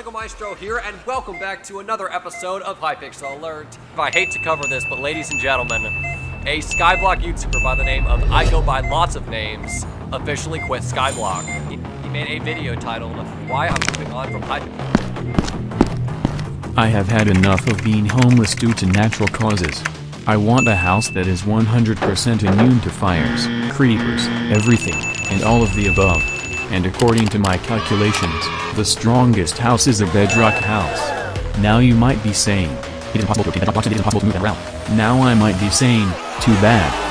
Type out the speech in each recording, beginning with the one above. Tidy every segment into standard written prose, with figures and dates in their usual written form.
LEGO Maestro here, and welcome back to another episode of Hypixel Alert. I hate to cover this, but ladies and gentlemen, a Skyblock YouTuber by the name of I Go By Lots of Names officially quit Skyblock. He made a video titled, Why I'm Moving On From Hypixel. I have had enough of being homeless due to natural causes. I want a house that is 100% immune to fires, creepers, everything, and all of the above. And according to my calculations, the strongest house is a bedrock house. Now you might be saying, it is impossible to move that around. Now I might be saying, too bad.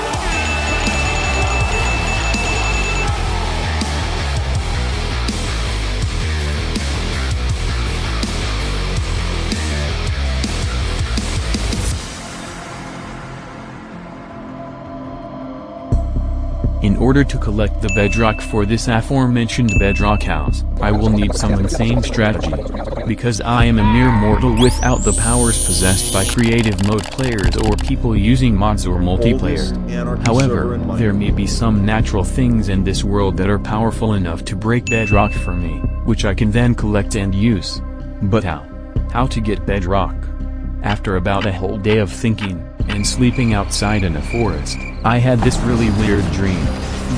In order to collect the bedrock for this aforementioned bedrock house, I will need some insane strategy. Because I am a mere mortal without the powers possessed by creative mode players or people using mods or multiplayer. However, there may be some natural things in this world that are powerful enough to break bedrock for me, which I can then collect and use. But how? How to get bedrock? After about a whole day of thinking, and sleeping outside in a forest, I had this really weird dream.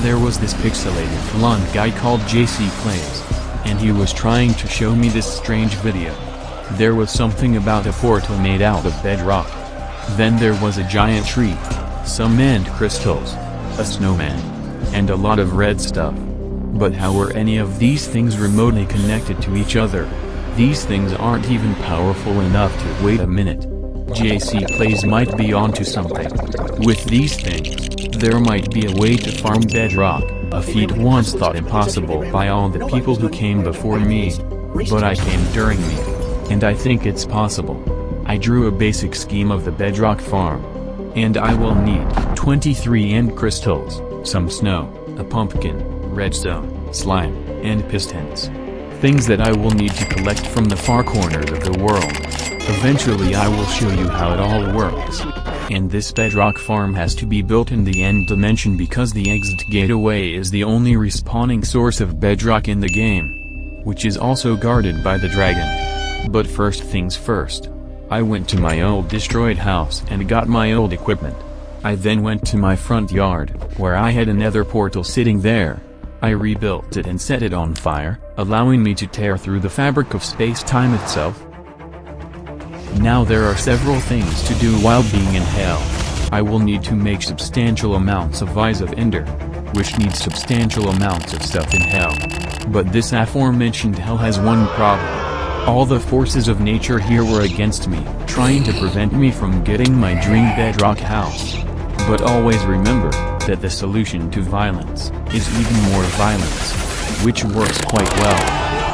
There was this pixelated blonde guy called JC Plays, and he was trying to show me this strange video. There was something about a portal made out of bedrock. Then there was a giant tree, some end crystals, a snowman, and a lot of red stuff. But how were any of these things remotely connected to each other? These things aren't even powerful enough to wait a minute. JC Plays might be onto something. With these things, there might be a way to farm bedrock, a feat once thought impossible by all the people who came before me. But I came during me. And I think it's possible. I drew a basic scheme of the bedrock farm. And I will need 23 end crystals, some snow, a pumpkin, redstone, slime, and pistons. Things that I will need to collect from the far corners of the world. Eventually I will show you how it all works. And this bedrock farm has to be built in the end dimension because the exit gateway is the only respawning source of bedrock in the game, which is also guarded by the dragon. But first things first. I went to my old destroyed house and got my old equipment. I then went to my front yard, where I had a nether portal sitting there. I rebuilt it and set it on fire, allowing me to tear through the fabric of space-time itself. Now there are several things to do while being in hell. I will need to make substantial amounts of Eyes of Ender, which needs substantial amounts of stuff in hell. But this aforementioned hell has one problem. All the forces of nature here were against me, trying to prevent me from getting my dream bedrock house. But always remember, that the solution to violence, is even more violence. Which works quite well.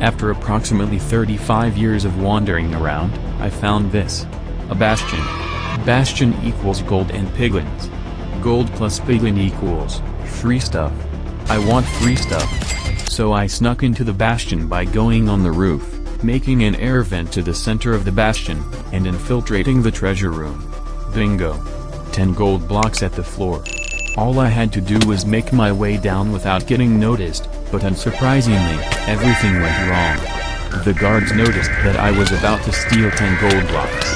After approximately 35 years of wandering around, I found this. A bastion. Bastion equals gold and piglins. Gold plus piglin equals free stuff. I want free stuff. So I snuck into the bastion by going on the roof, making an air vent to the center of the bastion, and infiltrating the treasure room. Bingo. 10 gold blocks at the floor. All I had to do was make my way down without getting noticed, but unsurprisingly, everything went wrong. The guards noticed that I was about to steal 10 gold blocks.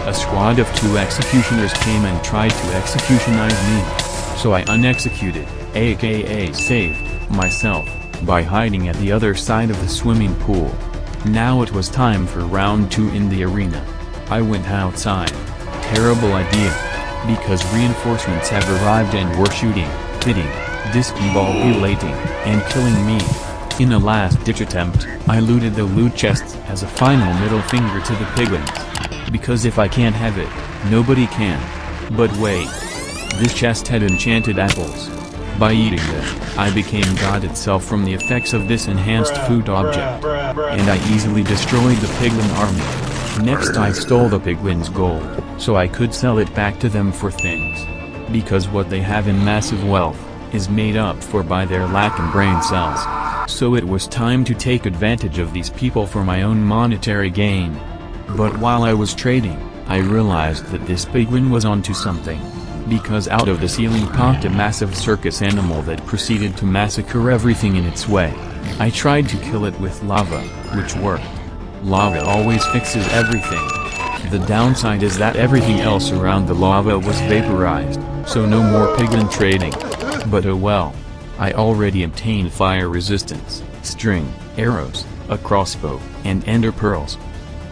A squad of 2 executioners came and tried to executionize me. So I unexecuted, aka saved, myself, by hiding at the other side of the swimming pool. Now it was time for round 2 in the arena. I went outside. Terrible idea. Because reinforcements have arrived and were shooting, hitting, discombobulating, and killing me. In a last-ditch attempt, I looted the loot chests as a final middle finger to the piglins. Because if I can't have it, nobody can. But wait. This chest had enchanted apples. By eating them, I became God itself from the effects of this enhanced food object. And I easily destroyed the piglin army. Next I stole the piglins' gold, so I could sell it back to them for things. Because what they have in massive wealth, is made up for by their lack in brain cells. So it was time to take advantage of these people for my own monetary gain. But while I was trading, I realized that this piglin was onto something. Because out of the ceiling popped a massive circus animal that proceeded to massacre everything in its way. I tried to kill it with lava, which worked. Lava always fixes everything. The downside is that everything else around the lava was vaporized, so no more piglin trading. But oh well. I already obtained fire resistance, string, arrows, a crossbow, and ender pearls.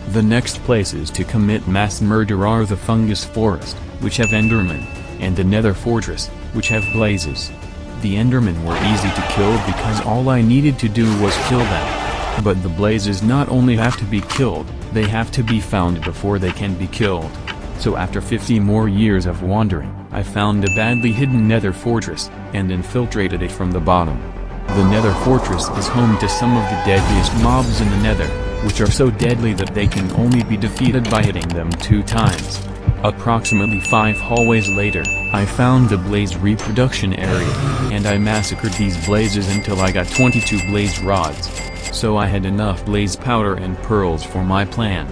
The next places to commit mass murder are the fungus forest, which have endermen, and the nether fortress, which have blazes. The endermen were easy to kill because all I needed to do was kill them. But the blazes not only have to be killed, they have to be found before they can be killed. So after 50 more years of wandering, I found a badly hidden nether fortress, and infiltrated it from the bottom. The nether fortress is home to some of the deadliest mobs in the nether, which are so deadly that they can only be defeated by hitting them 2 times. Approximately 5 hallways later, I found the blaze reproduction area, and I massacred these blazes until I got 22 blaze rods. So I had enough blaze powder and pearls for my plan.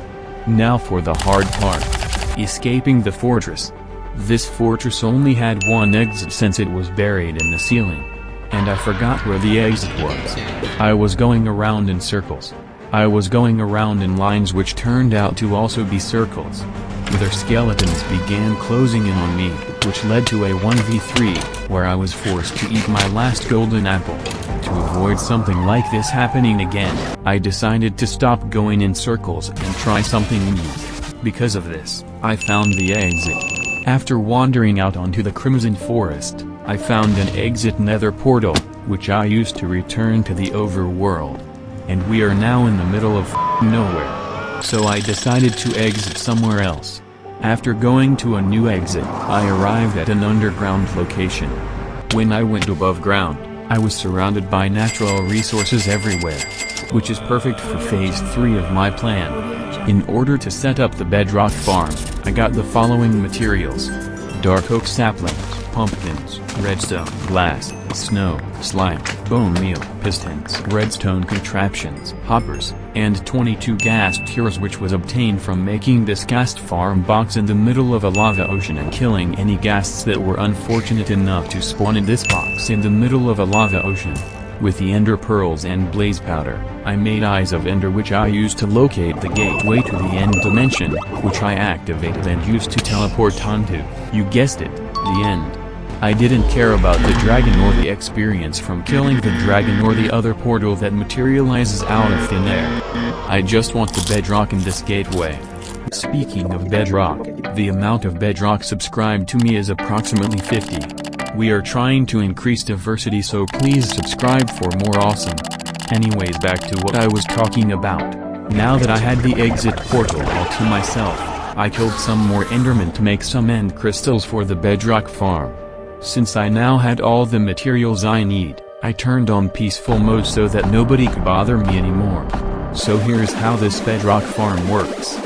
Now for the hard part. Escaping the fortress. This fortress only had one exit since it was buried in the ceiling. And I forgot where the exit was. I was going around in circles. I was going around in lines which turned out to also be circles. Their skeletons began closing in on me, which led to a 1v3, where I was forced to eat my last golden apple. To avoid something like this happening again, I decided to stop going in circles and try something new. Because of this, I found the exit. After wandering out onto the Crimson Forest, I found an exit nether portal, which I used to return to the overworld. And we are now in the middle of nowhere. So I decided to exit somewhere else. After going to a new exit, I arrived at an underground location. When I went above ground, I was surrounded by natural resources everywhere, which is perfect for phase 3 of my plan. In order to set up the bedrock farm, I got the following materials: dark oak saplings, pumpkins, redstone, glass, snow, slime, bone meal, pistons, redstone contraptions, hoppers, and 22 ghast tears, which was obtained from making this ghast farm box in the middle of a lava ocean and killing any ghasts that were unfortunate enough to spawn in this box in the middle of a lava ocean. With the ender pearls and blaze powder, I made eyes of ender, which I used to locate the gateway to the end dimension, which I activated and used to teleport onto, you guessed it, the end. I didn't care about the dragon or the experience from killing the dragon or the other portal that materializes out of thin air. I just want the bedrock in this gateway. Speaking of bedrock, the amount of bedrock subscribed to me is approximately 50. We are trying to increase diversity, so please subscribe for more awesome. Anyways, back to what I was talking about. Now that I had the exit portal all to myself, I killed some more endermen to make some end crystals for the bedrock farm. Since I now had all the materials I need, I turned on peaceful mode so that nobody could bother me anymore. So here's how this bedrock farm works.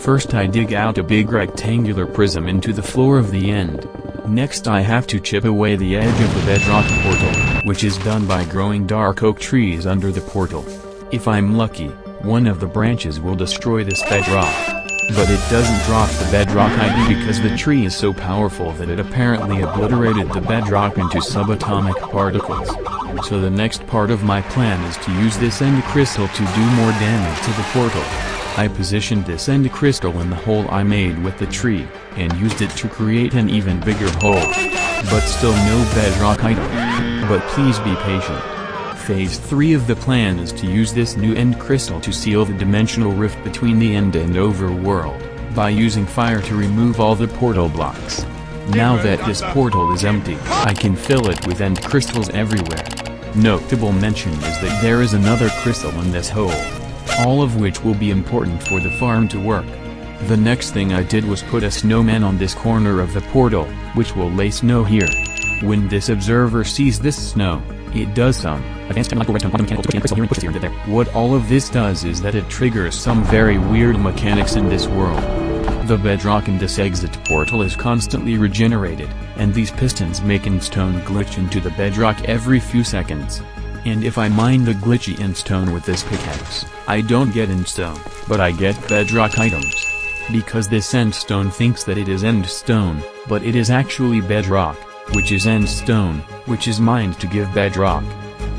First, I dig out a big rectangular prism into the floor of the end. Next, I have to chip away the edge of the bedrock portal, which is done by growing dark oak trees under the portal. If I'm lucky, one of the branches will destroy this bedrock. But it doesn't drop the bedrock ID because the tree is so powerful that it apparently obliterated the bedrock into subatomic particles. So the next part of my plan is to use this end crystal to do more damage to the portal. I positioned this end crystal in the hole I made with the tree, and used it to create an even bigger hole. But still no bedrock item. But please be patient. Phase 3 of the plan is to use this new end crystal to seal the dimensional rift between the end and overworld, by using fire to remove all the portal blocks. Now that this portal is empty, I can fill it with end crystals everywhere. Notable mention is that there is another crystal in this hole. All of which will be important for the farm to work. The next thing I did was put a snowman on this corner of the portal, which will lay snow here. When this observer sees this snow, it does some advanced technological redstone quantum mechanical crystal here and pushes here and there. What all of this does is that it triggers some very weird mechanics in this world. The bedrock in this exit portal is constantly regenerated, and these pistons make endstone glitch into the bedrock every few seconds. And if I mine the glitchy endstone with this pickaxe, I don't get endstone, but I get bedrock items. Because this endstone thinks that it is endstone, but it is actually bedrock, which is endstone, which is mined to give bedrock.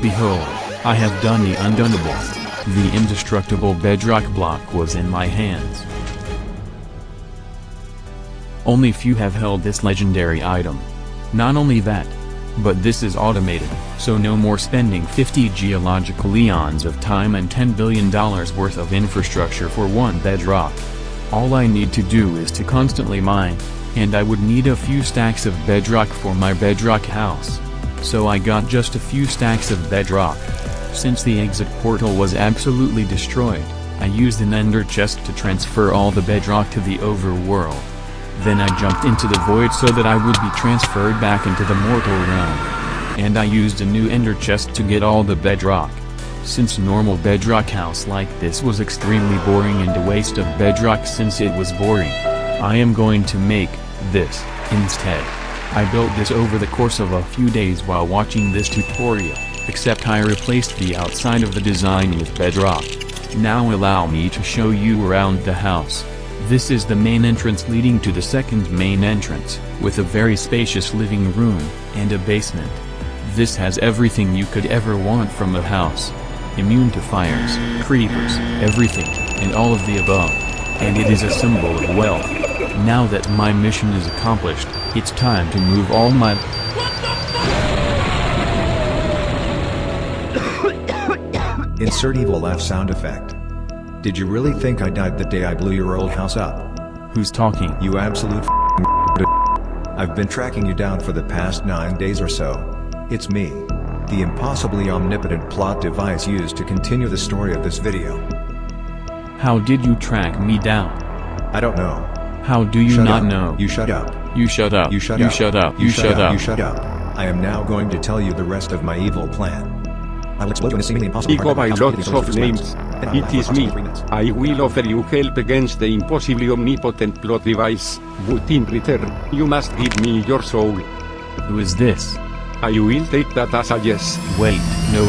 Behold, I have done the undoneable. The indestructible bedrock block was in my hands. Only few have held this legendary item. Not only that, but this is automated, so no more spending 50 geological eons of time and $10 billion worth of infrastructure for one bedrock. All I need to do is to constantly mine, and I would need a few stacks of bedrock for my bedrock house. So I got just a few stacks of bedrock. Since the exit portal was absolutely destroyed, I used an ender chest to transfer all the bedrock to the overworld. Then I jumped into the void so that I would be transferred back into the mortal realm. And I used a new ender chest to get all the bedrock. Since normal bedrock house like this was extremely boring and a waste of bedrock since it was boring, I am going to make this instead. I built this over the course of a few days while watching this tutorial, except I replaced the outside of the design with bedrock. Now allow me to show you around the house. This is the main entrance leading to the second main entrance, with a very spacious living room, and a basement. This has everything you could ever want from a house. Immune to fires, creepers, everything, and all of the above. And it is a symbol of wealth. Now that my mission is accomplished, it's time to move all my... Insert evil laugh sound effect. Did you really think I died the day I blew your old house up? Who's talking? You absolute I've been tracking you down for the past 9 days or so. It's me. The impossibly omnipotent plot device used to continue the story of this video. How did you track me down? I don't know. How do you Shut not up. know? You shut up. You shut up. You shut You up. shut up. You You shut shut up. up. You shut up. I am now going to tell you the rest of my evil plan. I will explode you in a seemingly impossible Ego by part lots of names. It is me. I will offer you help against the impossibly omnipotent plot device, but in return, you must give me your soul. Who is this? I will take that as a yes. Wait, no.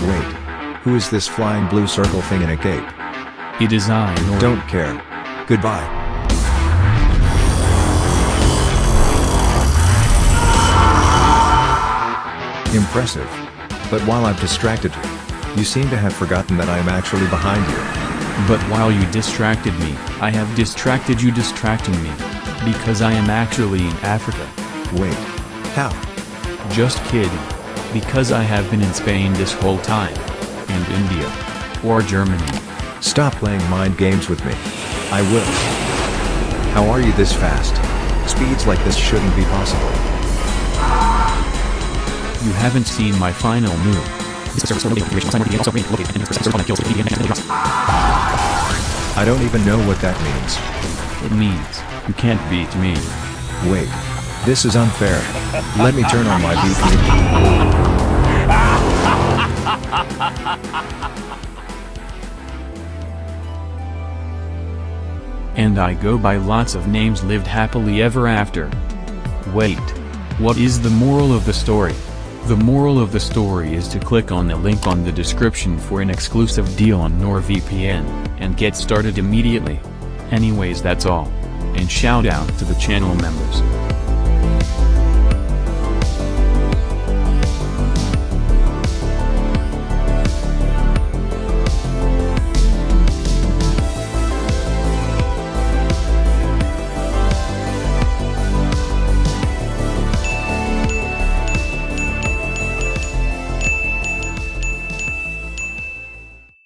Wait. Who is this flying blue circle thing in a cape? It is I, Nor. Don't care. Goodbye. Impressive. But while I've distracted you, you seem to have forgotten that I am actually behind you. But while you distracted me, I have distracted you distracting me. Because I am actually in Africa. Wait. How? Just kidding. Because I have been in Spain this whole time. And India. Or Germany. Stop playing mind games with me. I will. How are you this fast? Speeds like this shouldn't be possible. You haven't seen my final move. I don't even know what that means. It means, you can't beat me. Wait. This is unfair. Let me turn on my VPN. And I go by lots of names lived happily ever after. Wait. What is the moral of the story? The moral of the story is to click on the link on the description for an exclusive deal on NordVPN, and get started immediately. Anyways, that's all. And shout out to the channel members.